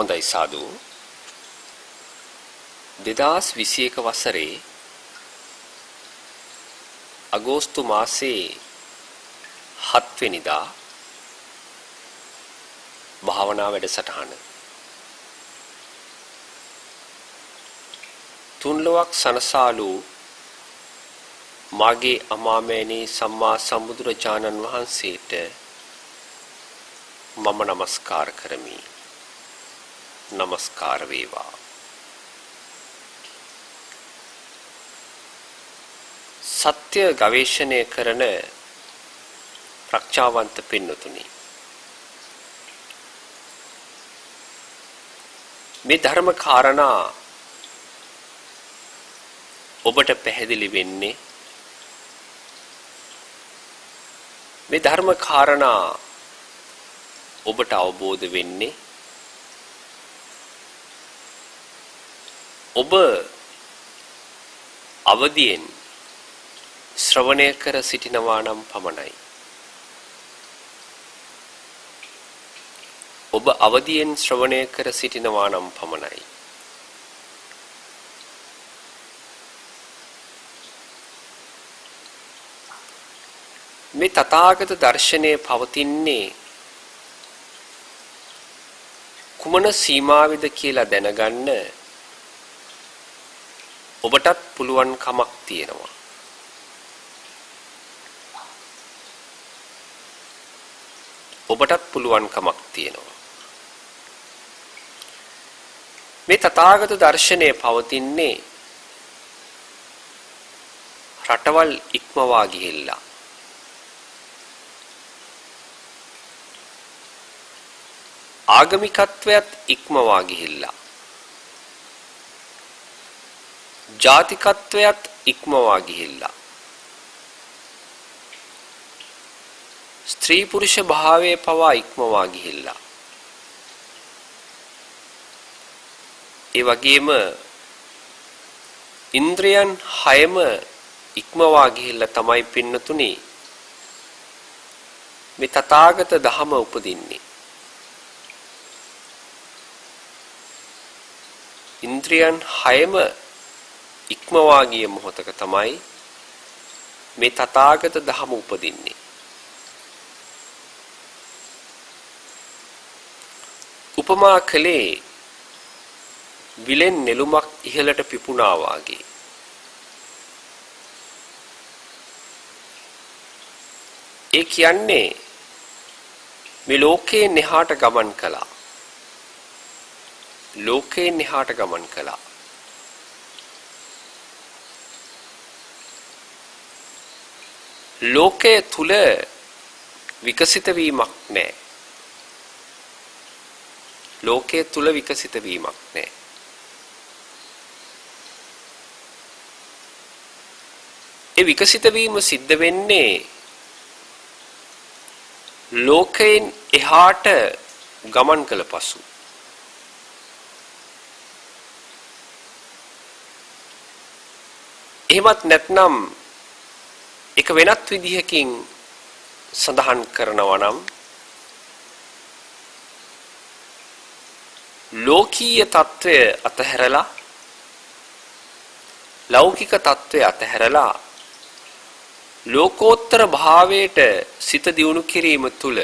හොඳයි සාදු 2021 වසරේ අගෝස්තු මාසයේ 7 වෙනිදා භාවනා වැඩසටහන තුන්ලොවක් සනසාලු මාගේ අමාමෑණී සම්මා සම්බුදුරජාණන් වහන්සේට මම নমස්කාර කරමි. নমස්කාර වේවා. සත්‍ය ගවේෂණය කරන ප්‍රඥාවන්ත පින්නතුනි, මේ ධර්ම කාරණා ඔබට පැහැදිලි වෙන්නේ, මේ ධර්ම කාරණා ඔබට අවබෝධ වෙන්නේ ඔබ අවදියෙන් ශ්‍රවණය කර සිටිනවා නම් පමණයි. ඔබ අවදියෙන් ශ්‍රවණය කර සිටිනවා නම් පමණයි. මේ තථාගත දර්ශනයේ පවතින්නේ කුමන සීමාවෙද කියලා දැනගන්න ඔබටත් පුළුවන් කමක් තියෙනවා. ඔබටත් පුළුවන් කමක් තියෙනවා. මේ තථාගත දර්ශනයේ පවතින්නේ රටවල් ඉක්මවා ගිහිල්ලා, ආගමිකත්වයට ඉක්මවා ගිහිල්ලා, ජාතිකත්වයට ඉක්මවා ගිහිල්ලා, ස්ත්‍රී පුරුෂ භාවයේ පවා ඉක්මවා ගිහිල්ලා, ඒ වගේම ඉන්ද්‍රයන් 6ම ඉක්මවා ගිහිල්ලා තමයි පින්නතුනි මේ තථාගත ධහම උපදින්නේ. ඉන්ද්‍රියන් 6ම ඉක්මවා ගිය මොහොතක තමයි මේ තථාගත ධහම උපදින්නේ. උපමා කළේ විලෙන් නෙළුමක් ඉහළට පිපුණා වාගේ. ඒ කියන්නේ මේ ලෝකේ නිහාට ගමන් කළා. ලෝකේ නිහාට ගමන් කළා. ලෝකයේ තුල විකසිත වීමක් නැහැ. ලෝකයේ තුල විකසිත වීමක් නැහැ. ඒ විකසිත වීම සිද්ධ වෙන්නේ ලෝකයෙන් එහාට ගමන් කළ පසු. එහෙමත් නැත්නම් එක වෙනත් විදිහකින් සඳහන් කරනවා නම් ලෝකීය తত্ত্বය අතහැරලා ලෞකික తত্ত্বය අතහැරලා ලෝකෝත්තර භාවයට සිත දියුණු කිරීම තුළ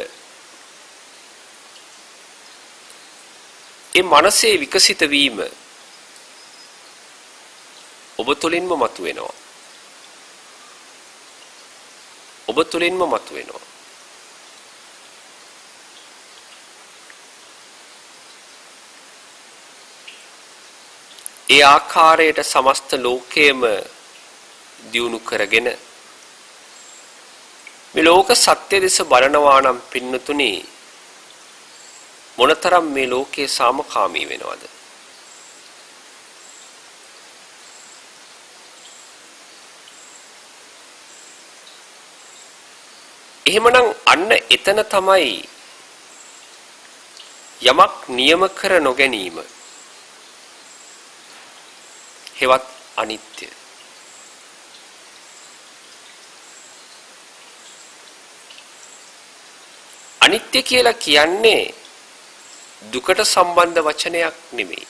ඒ මනසේ විකසිත වීම ඔබ තුළින්ම මතුවෙනවා. ඔබ තුළින්ම මතුවෙනවා. ඒ ආකාරයට සමස්ත ලෝකයේම දියුණු කරගෙන මේ ලෝක සත්‍ය දෙස බලනවා නම් පින්නතුනි මොනතරම් මේ ලෝකයේ සාමකාමී වෙනවද? එහෙමනම් අන්න එතන තමයි යමක් නියම කර නොගැනීම හෙවත් අනිත්‍ය. අනිත්‍ය කියලා කියන්නේ දුකට සම්බන්ධ වචනයක් නෙමෙයි.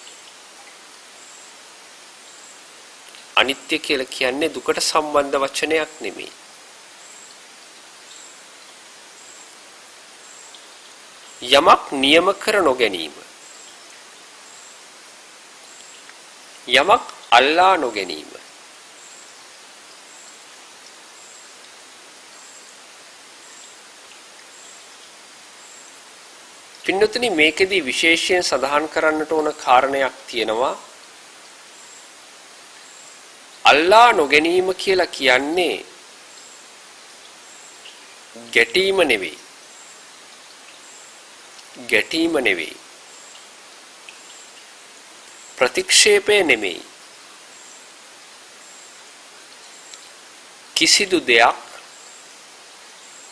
අනිත්‍ය කියලා කියන්නේ දුකට සම්බන්ධ වචනයක් නෙමෙයි. යමක් නියම කර නොගැනීම. යමක් අල්ලා නොගැනීම. පින්නතුනි මේකෙදී විශේෂයෙන් සඳහන් කරන්නට ඕන කාරණයක් තියෙනවා. අල්ලා නොගැනීම කියලා කියන්නේ ගැටීම නෙවෙයි. ගැටීම නෙවෙයි. ප්‍රතික්ෂේපය නෙමෙයි. කිසිදු දෙයක්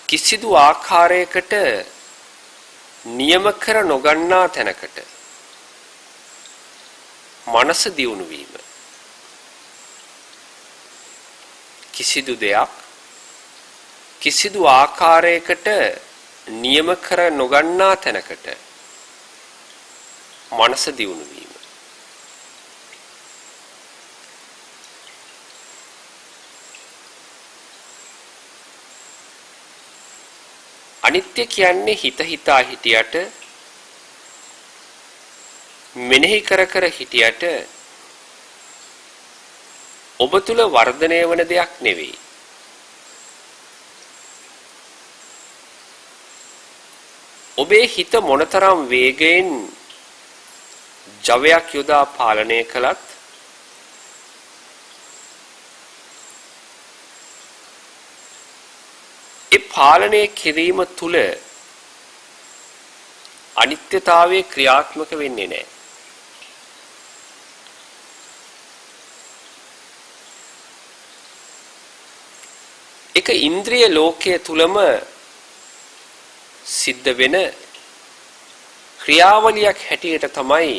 කිසිදු ආකාරයකට නියම කර නොගන්නා තැනකට මනස දියුණු වීම. කිසිදු දෙයක් කිසිදු ආකාරයකට නියම කර නොගන්නා තැනකට මනස දියුණු වීම. අනිත්‍ය කියන්නේ හිත හිතා හිටියට මෙනෙහි කර කර හිටියට ඔබ තුල වර්ධනය වන දෙයක් නෙවෙයි. ඔබේ හිත මොනතරම් වේගයෙන් ජවයක් යොදා පාලනය කළත් ඒ පාලනය කිරීම තුල අනිත්‍යතාවය ක්‍රියාත්මක වෙන්නේ නැහැ. එක ඉන්ද්‍රිය ලෝකයේ තුලම සිද්ධ වෙන ක්‍රියාවලියක් හැටියට තමයි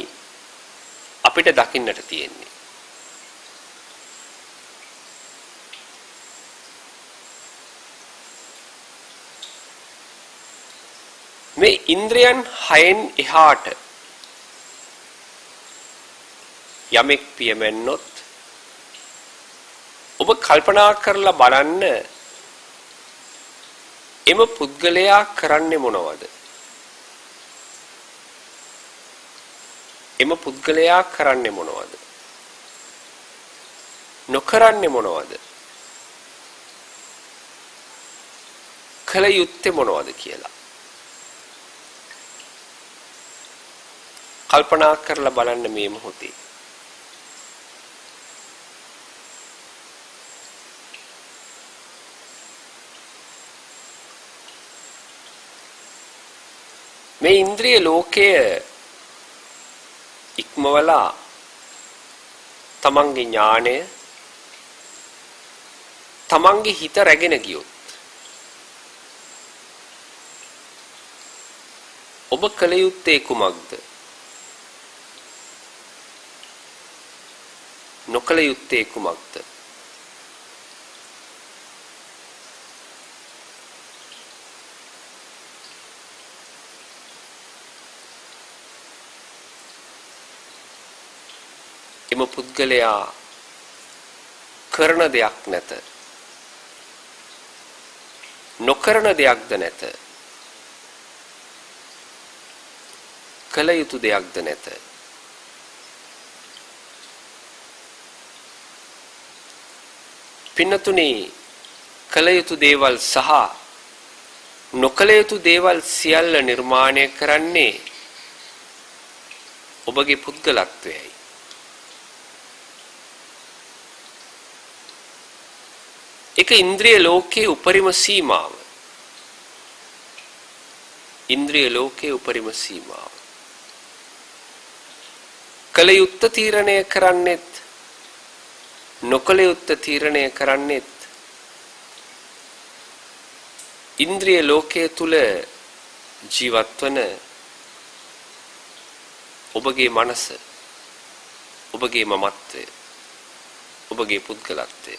අපිට දකින්නට තියෙන්නේ. මේ ඉන්ද්‍රයන් හයෙන් එහාට යමෙක් පියමැන්නොත් ඔබ කල්පනා කරලා බලන්න එම පුද්ගලයා කරන්නේ මොනවද? එම පුද්ගලයා කරන්නේ මොනවද? නොකරන්නේ මොනවද? කල යුත්තේ මොනවද කියලා කල්පනා කරලා බලන්න මේ මොහොතේ. මේ ඉන්ද්‍රිය ලෝකය ඉක්මවලා තමන්ගේ ඥාණය තමන්ගේ හිත රැගෙන ගියොත් ඔබ කල යුත්තේ කුමක්ද? නොකල යුත්තේ කුමක්ද? එම පුද්ගලයා කරන දෙයක් නැත. නොකරන දෙයක්ද නැත. කල යුතු දෙයක්ද නැත. පින්නතුනි කල යුතු දේවල් සහ නොකල යුතු දේවල් සියල්ල නිර්මාණය කරන්නේ ඔබගේ පුද්ගලත්වයයි. එක ඉන්ද්‍රිය ලෝකයේ උපරිම සීමාව. ඉන්ද්‍රිය ලෝකයේ උපරිම සීමාව. කල යුත්ත තීරණය කරන්නෙත් නොකල යුත්ත තීරණය කරන්නෙත් ඉන්ද්‍රිය ලෝකයේ තුල ජීවත් වන ඔබගේ මනස, ඔබගේ මමත්වය, ඔබගේ පුද්ගලත්වය.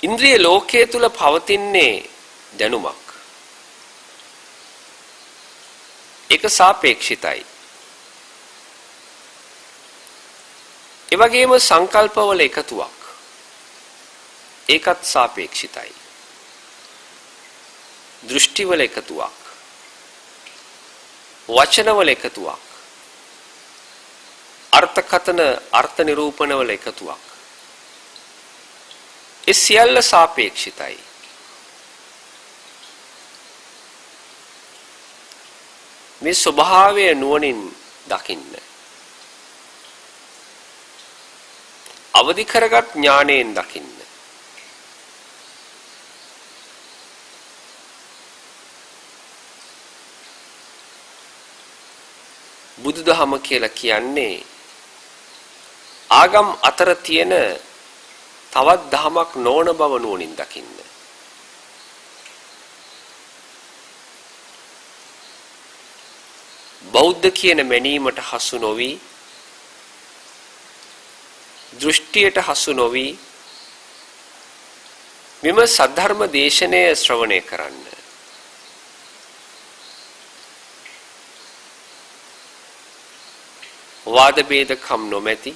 ඉන්ද්‍රිය ලෝකයේ තුල පවතින්නේ දැනුමක්. ඒක සාපේක්ෂිතයි. ඒ වගේම සංකල්පවල එකතුවක්. ඒකත් සාපේක්ෂිතයි. දෘෂ්ටිවල එකතුවක්. වචනවල එකතුවක්. අර්ථකථන අර්ථ නිරූපණවල එකතුවක්. ඒ සියල්ල සාපේක්ෂිතයි. මේ ස්වභාවය නුවණින් දකින්න. අවදි කරගත් ඥාණයෙන් දකින්න. බුදුදහම කියලා කියන්නේ ආගම් අතර තියෙන තවත් දහමක් නොවන බව නුවණින් දකින්න. බෞද්ධ කියන මැනීමට හසු නොවි, දෘෂ්ටියට හසු නොවි මෙම සද්ධර්ම දේශනය ශ්‍රවණය කරන්න. වාද ભેදකම් නොමැති,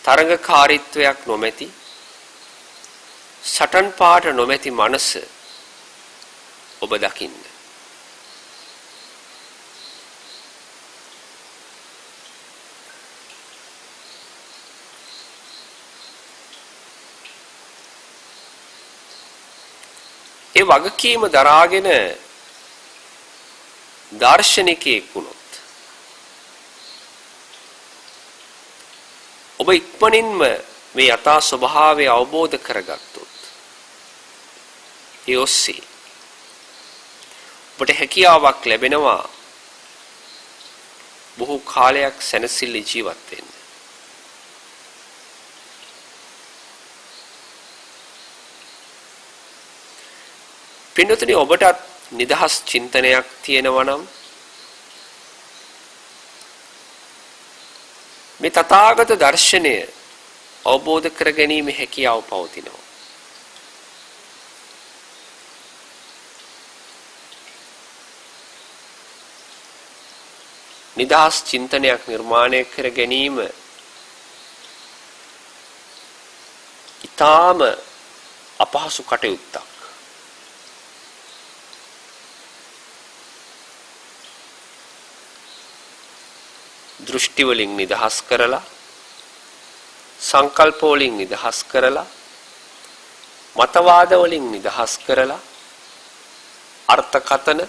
තරඟකාරීත්වයක් නොමැති, සටන් පාට නොමැති මනස ඔබ දකින්න. ඒ වගකීම දරාගෙන දාර්ශනිකයෙක් වුණොත් ඔබ ඉක්මනින්ම මේ යථා ස්වභාවය අවබෝධ කරගත්තොත් ඒ ඔස්සේ ඔබට හැකියාවක් ලැබෙනවා බොහෝ කාලයක් සැනසෙල්ල ජීවත් වෙන්න. පින්නතුනි, ඔබටත් නිදහස් චින්තනයක් තියෙනවා නම් මේ තථාගත දර්ශනය අවබෝධ කර ගැනීම හැකියාව පවතිනවා. නිදහස් චින්තනයක් නිර්මාණය කර ගැනීම ඊටාම අපහසු කටයුත්තක්. දෘෂ්ටි වලින් නිදහස් කරලා, සංකල්ප වලින් නිදහස් කරලා, මතවාද වලින් නිදහස් කරලා, අර්ථකථන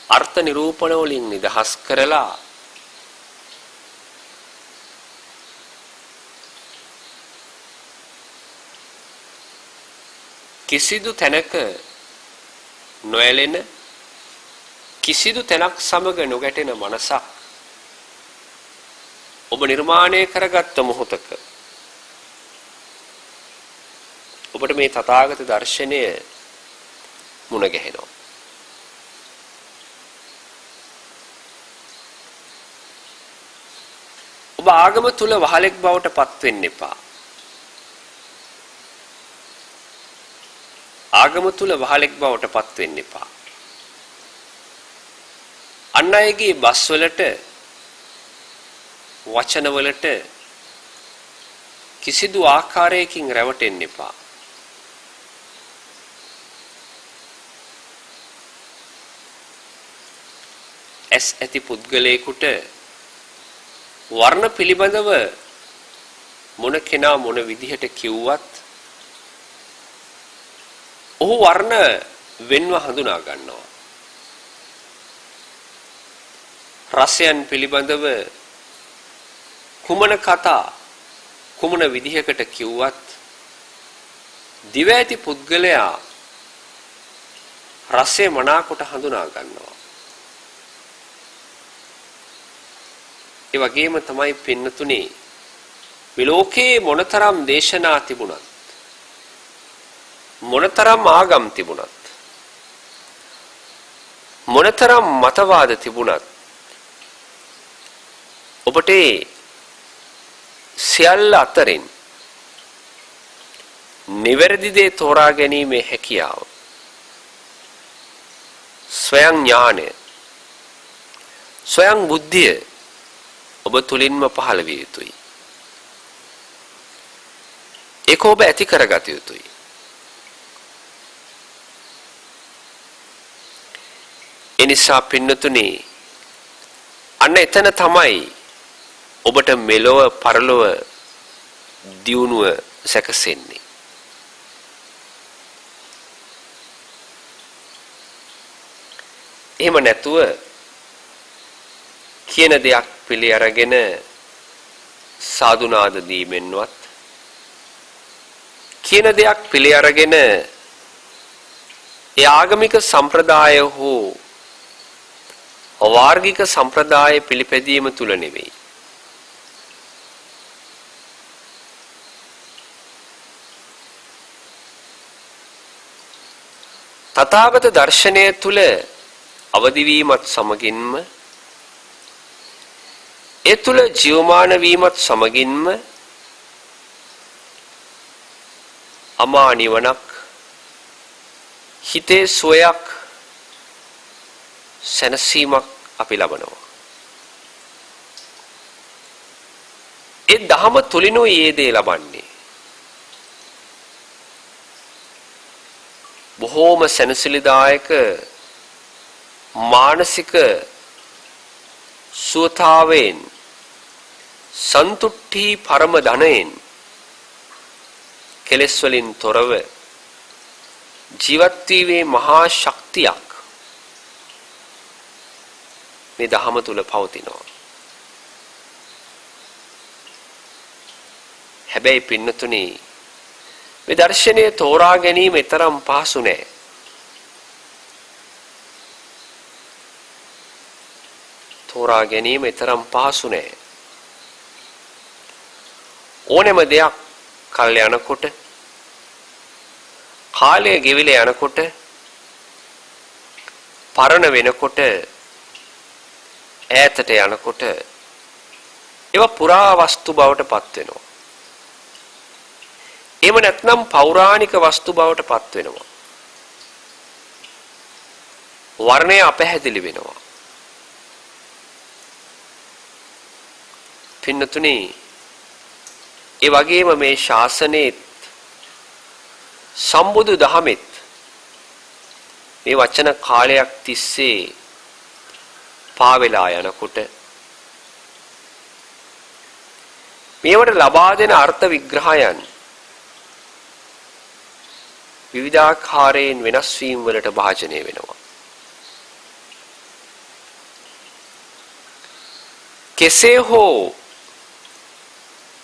අර්ථ නිරූපණ වලින් නිදහස් කරලා කිසිදු තැනක නොඇලෙන, කිසිදු තැනක් සමග නොගැටෙන මනසක් ඔබ නිර්මාණය කරගත්ත මොහොතක ඔබට මේ තථාගත දර්ශනය මුණ ගැහෙනවා. ඔබ ආගම තුල වහලෙක් බවට පත් වෙන්න එපා. ආගම තුල වහලෙක් බවට පත් වෙන්න එපා. අන් අයගේ බස් වලට, වචන වලට කිසිදු ආකාරයකින් රැවටෙන්න එපා. ඇස් ඇති පුද්ගලයෙකුට වර්ණ පිළිබඳව මොන කෙනා මොන විදිහට කිව්වත් ඔහු වර්ණ වෙන්ව හඳුනා ගන්නවා. රසයන් පිළිබඳව කුමන කතා කුමන විදිහකට කිව්වත් දිව ඇති පුද්ගලයා රසය මනාකොට හඳුනා ගන්නවා. ඒ වගේම තමයි පින්නතුනේ මේ ලෝකේ මොනතරම් දේශනා තිබුණත්, මොනතරම් ආගම් තිබුණත්, මොනතරම් මතවාද තිබුණත් ඔබට සියල්ල අතරින් නිවැරදි දේ තෝරා ගැනීමේ හැකියාව, ස්වයං ඥානය, ස්වයං බුද්ධිය ඔබ තුලින්ම පහළ විය යුතුයි. ඒක ඔබ ඇති කරගත යුතුයි. එනිසා පින්නතුනි අන්න එතන තමයි ඔබට මෙලොව පරලොව දියුණුව සැකසෙන්නේ. එහෙම නැතුව කියන දෙයක් පිළි අරගෙන සාදුනාද දීමෙන්වත් කියන දෙයක් පිළි අරගෙන ඒ ආගමික සම්ප්‍රදාය හෝ වාර්ගික සම්ප්‍රදාය පිළිපැදීම තුල නෙවෙයි. තථාගත දර්ශනය තුල අවදි වීමත් සමගින්ම ඒ තුල ජීවමාන වීමත් සමගින්ම අමා නිවනක් හිතේ සුවයක් සැනසීමක් අපි ලබනවා. ඒ ධහම තුලිනුයි මේ දේ ලබන්නේ. බොහෝම සැනසෙලිදායක මානසික සුවතාවෙන් සන්තුට්ටි පරම ධනයෙන් කෙලෙස් වලින් තොරව ජීවත් වීමේ මහා ශක්තියක් මේ ධහම තුල පවතිනවා. හැබැයි පින්නතුනි මේ දර්ශනය තෝරා ගැනීම තරම් පහසු නෑ. තෝරා ගැනීම තරම් පහසු නෑ. ඕනෙම දෙයක් කල් යනකොට කාලය ගෙවිලා යනකොට පරණ වෙනකොට ඈතට යනකොට ඒවා පුරා වස්තු බවට පත් වෙනවා. එහෙම නැත්නම් පෞරාණික වස්තු බවට පත් වෙනවා. වර්ණය අපැහැදිලි වෙනවා. පින්නතුනි ඒ වගේම මේ ශාසනයේ සම්බුදු දහමෙත් මේ වචන කාලයක් තිස්සේ පාවෙලා යනකොට මේවට ලබා දෙන අර්ථ විග්‍රහයන් විවිධාකාරයෙන් වෙනස් වීම වලට භාජනය වෙනවා. කෙසේ හෝ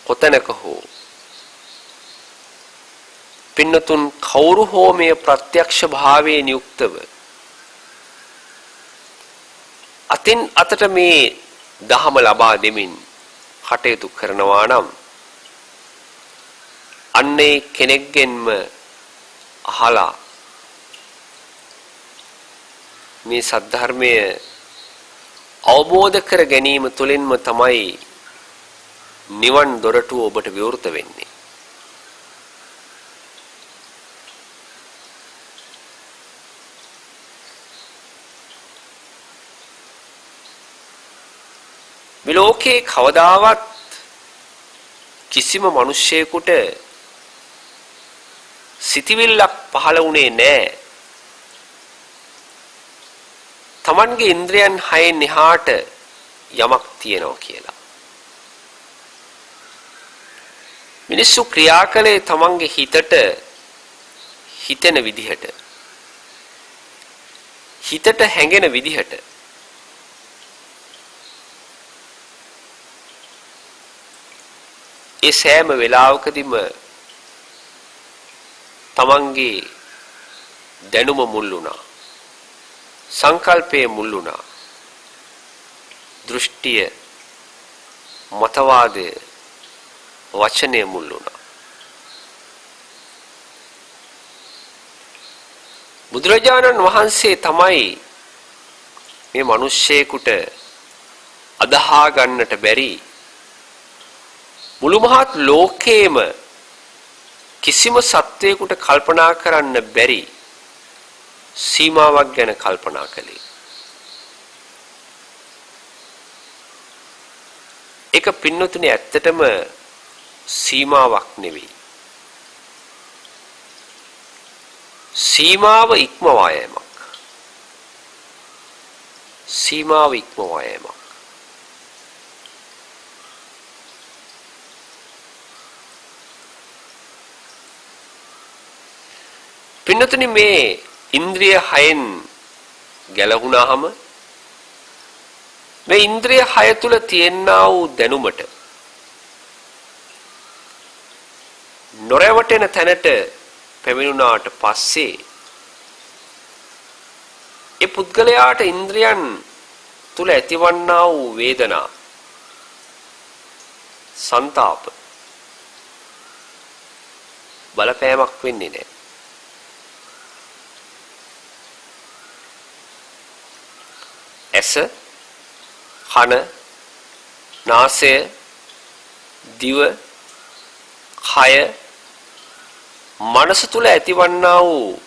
කොතැනක හෝ පින්නතුන් කවුරු හෝ මේ ප්‍රත්‍යක්ෂ භාවයෙන් යුක්තව අතින් අතට මේ දහම ලබා දෙමින් කටයුතු කරනවා නම් අන්නේ කෙනෙක්ගෙන්ම අහලා මේ සද්ධර්මය අවබෝධ කර ගැනීම තුළින්ම තමයි නිවන් දොරටුව ඔබට විවෘත වෙන්නේ. මේ ලෝකේ කවදාවත් කිසිම මිනිසෙකුට සිතවිල්ලක් පහළ වුණේ නැහැ. තමන්ගේ ඉන්ද්‍රයන් හයෙන් එහාට යමක් තියෙනවා කියලා. මිනිස්සු ක්‍රියා කළේ තමන්ගේ හිතට හිතෙන විදිහට. හිතට හැඟෙන විදිහට. ඒ සෑම වෙලාවකදීම තමන්ගේ දැනුම මුල් වුණා. සංකල්පයේ මුල් වුණා. දෘෂ්ටිය, මතවාදය, වචනය මුල් වුණා. බුදුරජාණන් වහන්සේ තමයි මේ මිනිස්සෙකුට අදහා ගන්නට බැරි මුළු මහත් ලෝකේම කිසිම සත්වයකට කල්පනා කරන්න බැරි සීමාවක් ගැන කල්පනා කළේ. ඒක පින්නතුනේ ඇත්තටම සීමාවක් නෙවෙයි. සීමාව ඉක්මවා යෑමක්. සීමාව ඉක්මවා යෑමක්. පින්නතුනි මේ ඉන්ද්‍රිය හයෙන් ගැලහුණාම මේ ඉන්ද්‍රිය හය තුල තියෙනා වූ දැනුමට නොරවටෙන තැනට පැමිණුණාට පස්සේ ඒ පුද්ගලයාට ඉන්ද්‍රියන් තුල ඇතිවන්නා වූ වේදනා සංතාප බලපෑමක් වෙන්නේ නැහැ. ඇස කන නාසය දිව කය මනස තුල ඇතිවන්නා වූ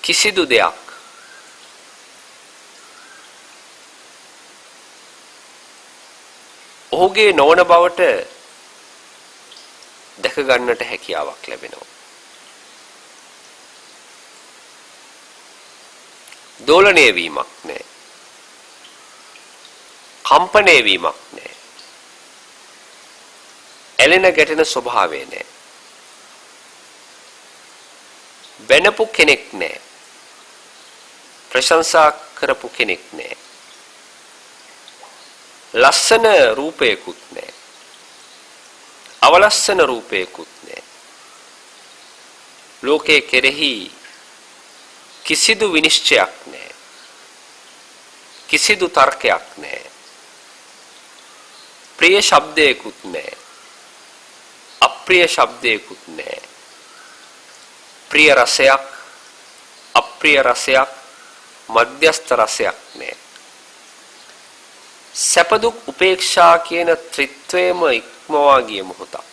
කිසිදු දෙයක් ඔහුගේ නොවන බවට දැක ගන්නට හැකියාවක් ලැබෙනවා. දෝලණය වීමක් නැහැ. කම්පණය වීමක් නැහැ. ඇලෙන ගැටෙන ස්වභාවය නැහැ. බැනපු කෙනෙක් නැහැ. ප්‍රශංසා කරපු කෙනෙක් නැහැ. ලස්සන රූපයකුත් නැහැ. අවලස්සන රූපයකුත් නැහැ. ලෝකයේ කෙරෙහි කිසිදු විනිශ්චයක් නැහැ. කිසිදු තර්කයක් නැහැ. ප්‍රිය ශබ්දයකුත් නැහැ. අප්‍රිය ශබ්දයකුත් නැහැ. ප්‍රිය රසයක් අප්‍රිය රසයක් මධ්‍යස්ථ රසයක් නැහැ. සැප දුක් උපේක්ෂා කියන ත්‍රිත්වයම ඉක්මවා ගිය මොහොතක්.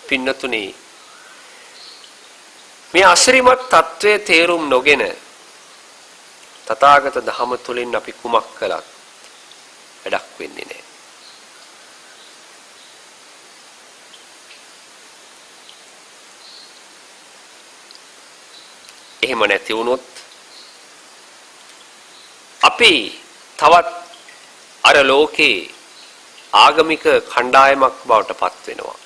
පින්නතුනි මේ අසිරිමත් තත්වයේ තේරුම් නොගෙන තථාගත ධම තුලින් අපි කුමක් කළත් වැඩක් වෙන්නේ නැහැ. එහෙම නැති වුණොත් අපි තවත් අර ලෝකේ ආගමික කණ්ඩායමක් බවට පත් වෙනවා.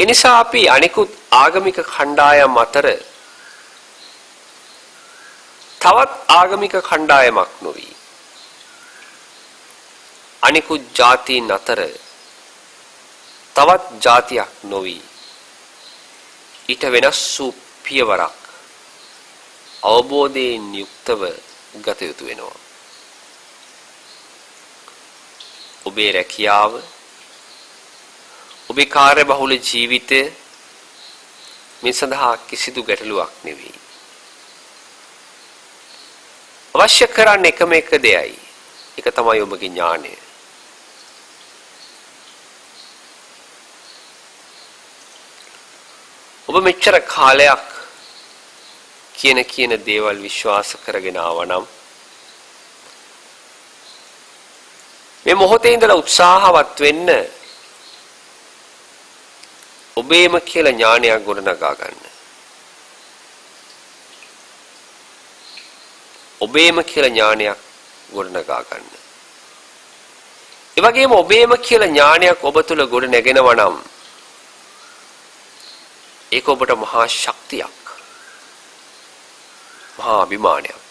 එනිසා අපි අනිකුත් ආගමික කණ්ඩායම් අතර තවත් ආගමික කණ්ඩායමක් නොවි අනිකුත් ජාතීන් අතර තවත් ජාතියක් නොවි ඊට වෙනස් වූ පියවරක් අවබෝධයෙන් යුක්තව ගත යුතු වෙනවා. ඔබේ රැකියාව ඔබේ කාර්යබහුල ජීවිතය මේ සඳහා කිසිදු ගැටලුවක් නෙවෙයි. අවශ්‍ය කරන්නේ එකම එක දෙයයි. ඒක තමයි ඔබගේ ඥානය. ඔබ මෙච්චර කාලයක් කියන දේවල් විශ්වාස කරගෙන ආවනම් මේ මොහොතේ ඉඳලා උත්සාහවත් වෙන්න ඔබේම කියලා ඥානයක් ගොඩනගා ගන්න. ඔබේම කියලා ඥානයක් ගොඩනගා ගන්න. ඒ වගේම ඔබේම කියලා ඥානයක් ඔබ තුල ගොඩ නැගෙනවා නම් ඒක ඔබට මහා ශක්තියක්. මහා අභිමානයක්.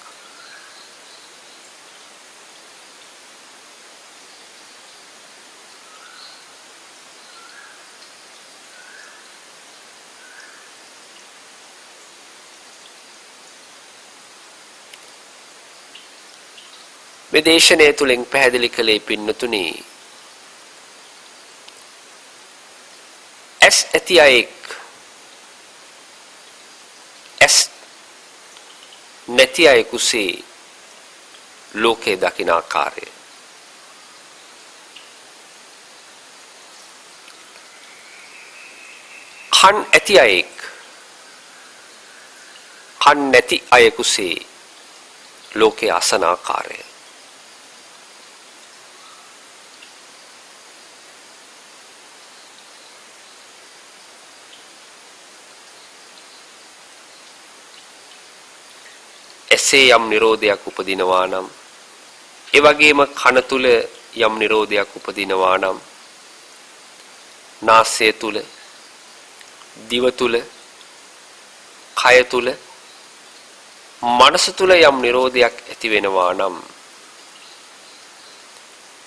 මේ දේශනාව තුලින් පැහැදිලි කළේ පින්නතුනි ඇස් ඇති අයෙක් ඇස් නැති අයෙකුසේ ලෝකේ දකින ආකාරය. කන් ඇති අයෙක් කන් නැති අයෙකුසේ ලෝකේ අසන ආකාරය එසේ යම් නිරෝධයක් උපදිනවා නම් ඒ වගේම කන තුල යම් නිරෝධයක් උපදිනවා නම් නාසය තුල දිව තුල කය තුල මනස තුල යම් නිරෝධයක් ඇති වෙනවා නම්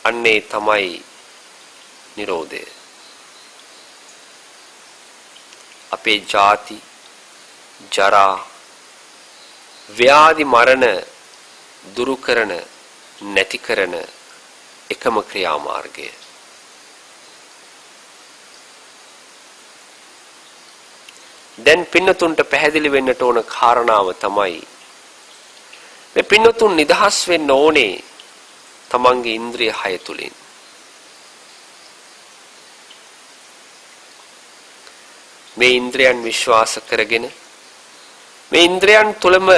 අන්නේ තමයි නිරෝධය අපේ ජාති ජරා ව්‍යාධි මරණ දුරු කරන නැති කරන එකම ක්‍රියාමාර්ගය දැන් පින්නතුන්ට පැහැදිලි වෙන්නට ඕන කාරණාව තමයි මේ පින්නතුන් නිදහස් වෙන්න ඕනේ තමන්ගේ ඉන්ද්‍රිය 6 තුලින් මේ ඉන්ද්‍රයන් විශ්වාස කරගෙන මේ ඉන්ද්‍රයන් තුලම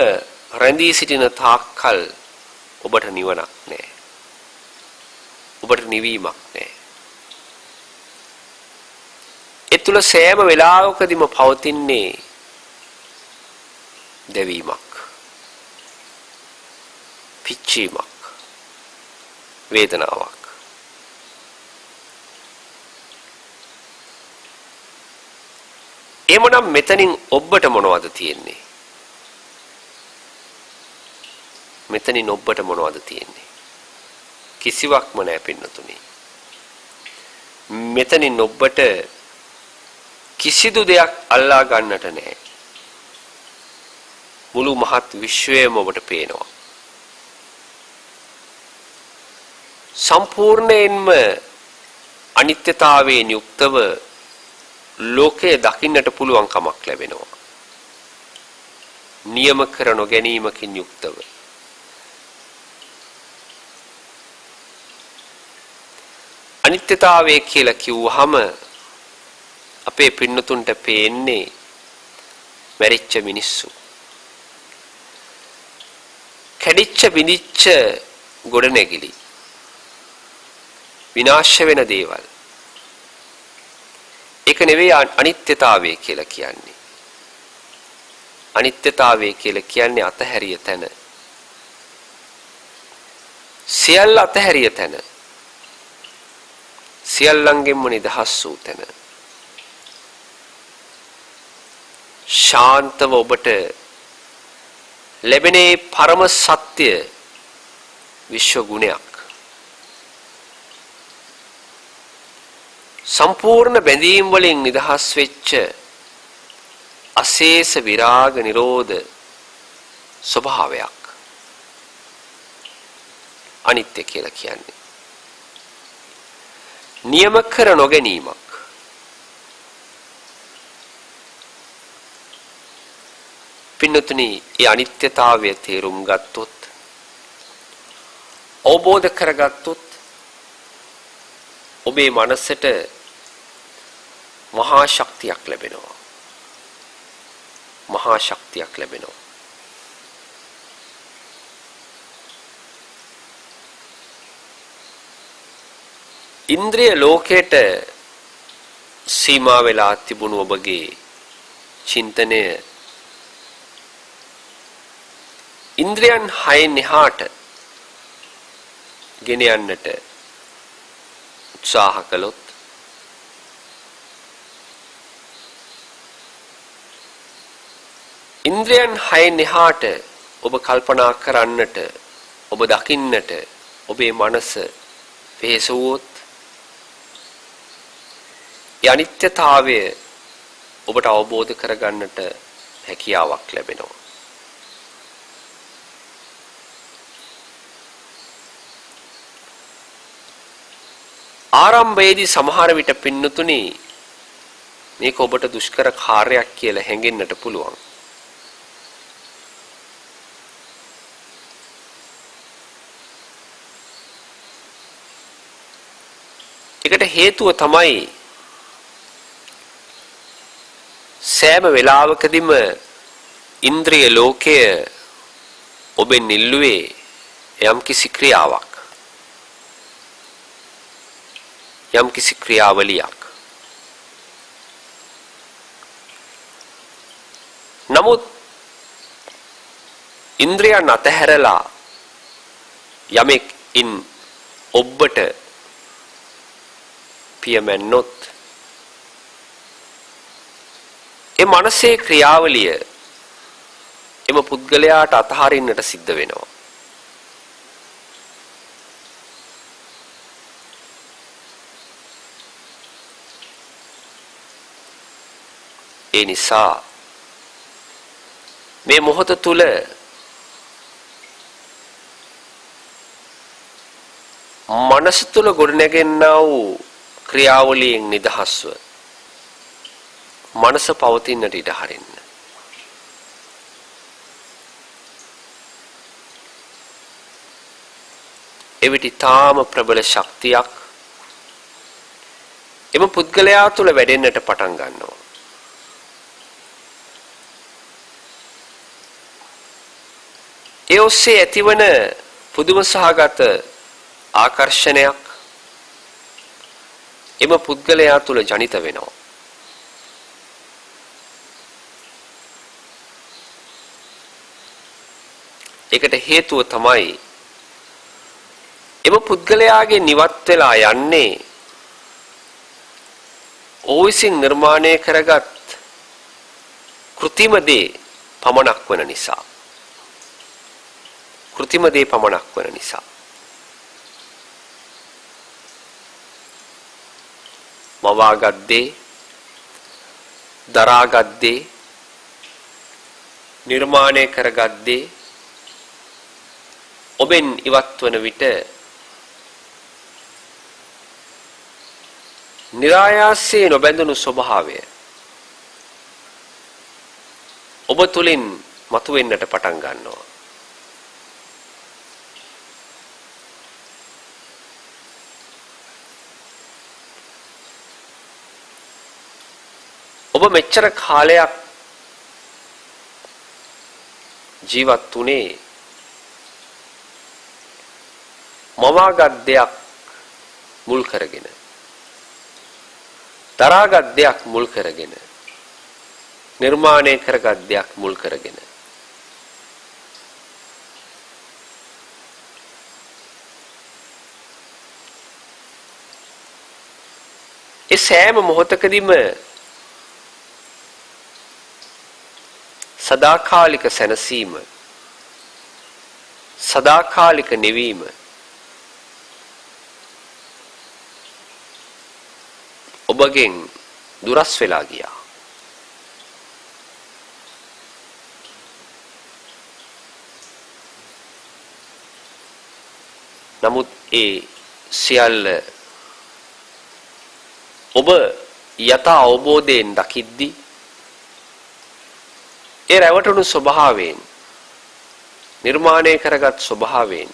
රැඳී සිටින තාක්කල් ඔබට නිවනක් නැහැ. ඔබට නිවීමක් නැහැ. ඒ තුල සෑම වෙලාවකදීම පවතින්නේ දෙවීමක්, පිච්චීමක්, වේදනාවක්. එමනම් මෙතනින් ඔබට මොනවද තියෙන්නේ? මෙතනින් ඔබට මොනවද තියෙන්නේ? කිසිවක්ම නැහැ පින්නතුනි. මෙතනින් ඔබට කිසිදු දෙයක් අල්ලා ගන්නට නැහැ. මුළු මහත් විශ්වයම ඔබට පේනවා. සම්පූර්ණයෙන්ම අනිත්‍යතාවයෙන් යුක්තව ලෝකය දකින්නට පුළුවන් කමක් ලැබෙනවා. නියම කර නොගැනීමකින් යුක්තව. අනිත්‍යතාවය කියලා කිව්වහම අපේ පින්නතුන්ට පේන්නේ මැරිච්ච මිනිස්සු. කැඩිච්ච බිඳිච්ච ගොඩනැගිලි. විනාශ වෙන දේවල්. ඒක නෙවෙයි අනිත්‍යතාවය කියලා කියන්නේ. අනිත්‍යතාවය කියලා කියන්නේ අතහැරිය තැන. සියල්ල අතහැරිය තැන. සියල්ලංගෙන්ම නිදහස් වූ තැන. ශාන්තව ඔබට ලැබෙනේ පරම සත්‍ය විශ්ව ගුණයක්. සම්පූර්ණ බැඳීම් වලින් නිදහස් වෙච්ච අශේෂ විරාග නිරෝධ ස්වභාවයක් අනිත්‍ය කියලා කියන්නේ. නියම කර නොගැනීමක්. පින්නතුනි, ඒ අනිත්‍යතාවය තේරුම් ගත්තොත්, අවබෝධ කරගත්තොත් ඔබේ මනසට මහා ශක්තියක් ලැබෙනවා. මහා ශක්තියක් ලැබෙනවා. ඉන්ද්‍රිය ලෝකයට සීමා වෙලා තිබුණු ඔබගේ චින්තනය ඉන්ද්‍රියන් 6 එහාට ගෙන යන්නට උත්සාහ කළොත් ඉන්ද්‍රියන් 6 එහාට ඔබ කල්පනා කරන්නට, ඔබ දකින්නට ඔබේ මනස වෙහෙසුවොත් ඒ අනිත්‍යතාවය ඔබට අවබෝධ කරගන්නට හැකියාවක් ලැබෙනවා. ආරම්භයේදී සමහර විට පින්නතුනි මේක ඔබට දුෂ්කර කාර්යයක් කියලා හැඟෙන්නට පුළුවන්. ඒකට හේතුව තමයි සෑම වෙලාවකදීම ඉන්ද්‍රිය ලෝකය ඔබෙන් ඉල්ලුවේ යම් කිසි ක්‍රියාවක්, යම් කිසි ක්‍රියාවලියක්. නමුත් ඉන්ද්‍රියන් අතහැරලා යමෙක් ඉන් ඔබට පියමැන්නොත් ඒ මනසේ ක්‍රියාවලිය එම පුද්ගලයාට අතහරින්නට සිද්ධ වෙනවා. ඒ නිසා මේ මොහොත තුල මනස තුල ගොඩනැගෙන්නා වූ ක්‍රියාවලියෙන් නිදහස්ව මනස පවතින්නට ඉඩ හරින්න. එවිට තාම ප්‍රබල ශක්තියක් එම පුද්ගලයා තුල වැඩෙන්නට පටන් ගන්නවා. ඒ ඔස්සේ ඇතිවන පුදුම සහගත ආකර්ෂණයක් එම පුද්ගලයා තුල ජනිත වෙනවා. ඒකට හේතුව තමයි එම පුද්ගලයාගේ නිවත් වෙලා යන්නේ ඕවිසින් නිර්මාණය කරගත් කෘතිම දේ පමණක් වන නිසා. කෘතිම දේ පමණක් වන නිසා. මවාගත් දේ, දරාගත් දේ, නිර්මාණය කරගත් දේ ඔබෙන් ඉවත් වන විට નિરાයාසයෙන් නොබැඳුණු ස්වභාවය ඔබ තුලින් මතුවෙන්නට පටන් ගන්නවා. ඔබ මෙච්චර කාලයක් ජීවත් වුණේ මවාගත් දෙයක් මුල් කරගෙන, දරාගත් දෙයක් මුල් කරගෙන, නිර්මාණය කරගත් දෙයක් මුල් කරගෙන. ඒ සෑම මොහොතකදීම සදාකාලික සැනසීම, සදාකාලික නිවීම ඔබගෙන් දුරස් වෙලා ගියා. නමුත් ඒ සියල්ල ඔබ යථා අවබෝධයෙන් දකිද්දී ඒ රැවටුණු ස්වභාවයෙන්, නිර්මාණය කරගත් ස්වභාවයෙන්,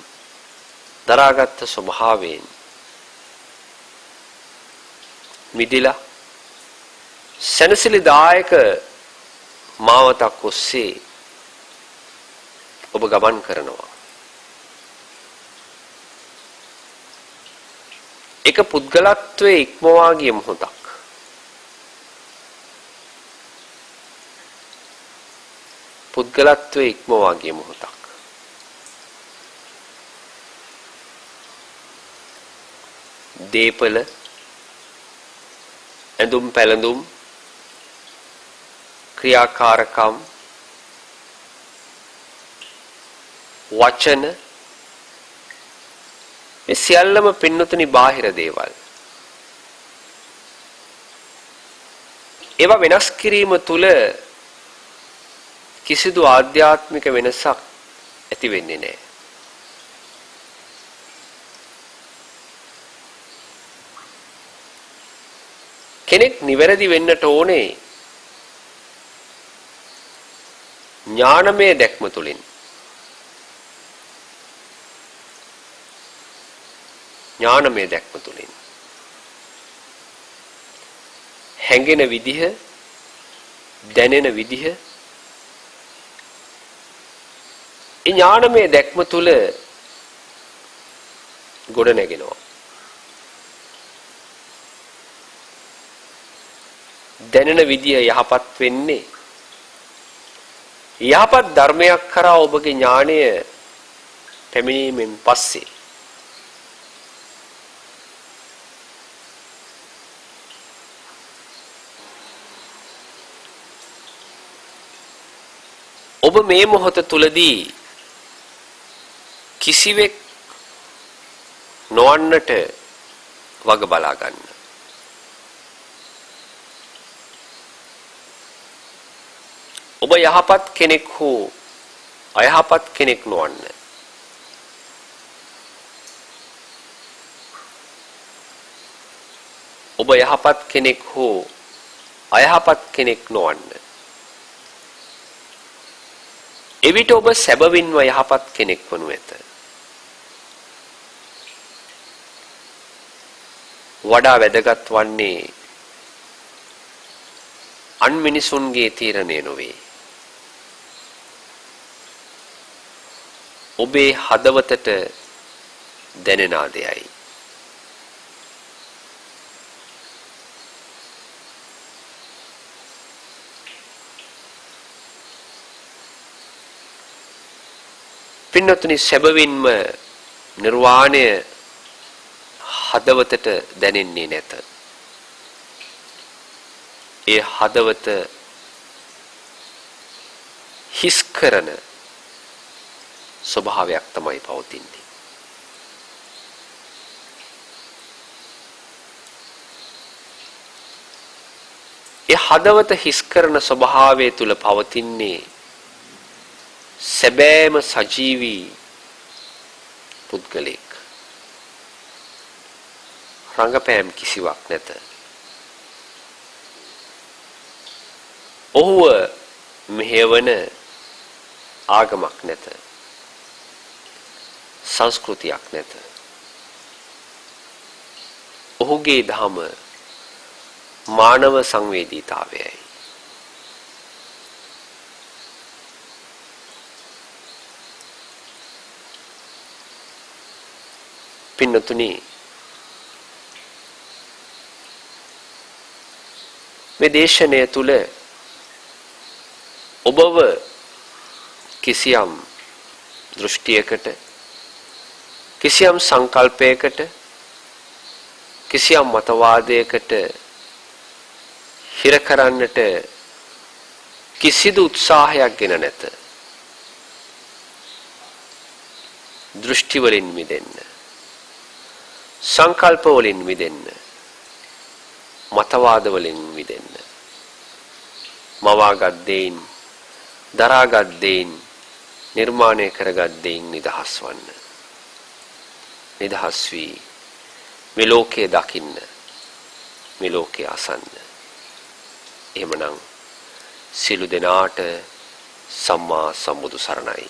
දරාගත් ස්වභාවයෙන් මිදිලා සැනසිලිදායක මාවතක් ඔස්සේ ඔබ ගමන් කරනවා. එක පුද්ගලත්වයේ ඉක්මවා ගිය මොහොතක්. පුද්ගලත්වයේ ඉක්මවා ගිය මොහොතක්. දීපල, ඇඳුම් පැළඳුම්, ක්‍රියාකාරකම්, වචන, මේ සියල්ලම පින්නතුනි බාහිර දේවල්. ඒවා වෙනස් කිරීම තුළ කිසිදු ආධ්‍යාත්මික වෙනසක් ඇති වෙන්නේ නැහැ. කෙනෙක් නිවැරදි වෙන්නට ඕනේ ඥානමය දැක්ම තුලින්. ඥානමය දැක්ම තුලින්. හැඟෙන විදිහ, දැනෙන විදිහ ඒ ඥානමය දැක්ම තුල ගොඩ නැගෙනවා. දැනෙන විදිය යහපත් වෙන්නේ යහපත් ධර්මයක් කරා ඔබගේ ඥාණය පැමිණීමෙන් පස්සේ. ඔබ මේ මොහොත තුලදී කිසිවෙක් නොවන්නට වග බලා ගන්න. ඔබ යහපත් කෙනෙක් හෝ අයහපත් කෙනෙක් නොවන්න. ඔබ යහපත් කෙනෙක් හෝ අයහපත් කෙනෙක් නොවන්න. එවිට ඔබ සැබවින්ම යහපත් කෙනෙක් වනු ඇත. වඩා වැදගත් වන්නේ අන් මිනිසුන්ගේ තීරණය නොවේ. ඔබේ හදවතට දැනෙන දෙයයි. පින්නතුනි සැබවින්ම නිර්වාණය හදවතට දැනෙන්නේ නැත. ඒ හදවත හිස් කරන ස්වභාවයක් තමයි පවතින්නේ. ඒ හදවත හිස් කරන ස්වභාවය තුල පවතින්නේ සැබෑම සජීවී පුද්ගලෙක්. රංගපෑම් කිසිවක් නැත. ඔහුව මෙහෙවන ආගමක් නැත. සංස්කෘතියක් නැත. ඔහුගේ ධම මානව සංවේදීතාවයයි. පින්නතුනි මේ දේශනය තුල ඔබව කිසියම් දෘෂ්ටියකට කිසියම් සංකල්පයකට කිසියම් මතවාදයකට හිර කරන්නට කිසිදු උත්සාහයක් ගෙන නැත. දෘෂ්ටි වලින් මිදෙන්න, සංකල්ප වලින් මිදෙන්න, මතවාද වලින් මිදෙන්න. මවාගත් දෙයින්, දරාගත් දෙයින්, නිර්මාණය කරගත් දෙයින් නිදහස් වන්න. නිදහස් වී මේ ලෝකයේ දකින්න, මේ ලෝකයේ අසන්න. එහෙමනම් සියලු දෙනාට සම්මා සම්බුදු සරණයි.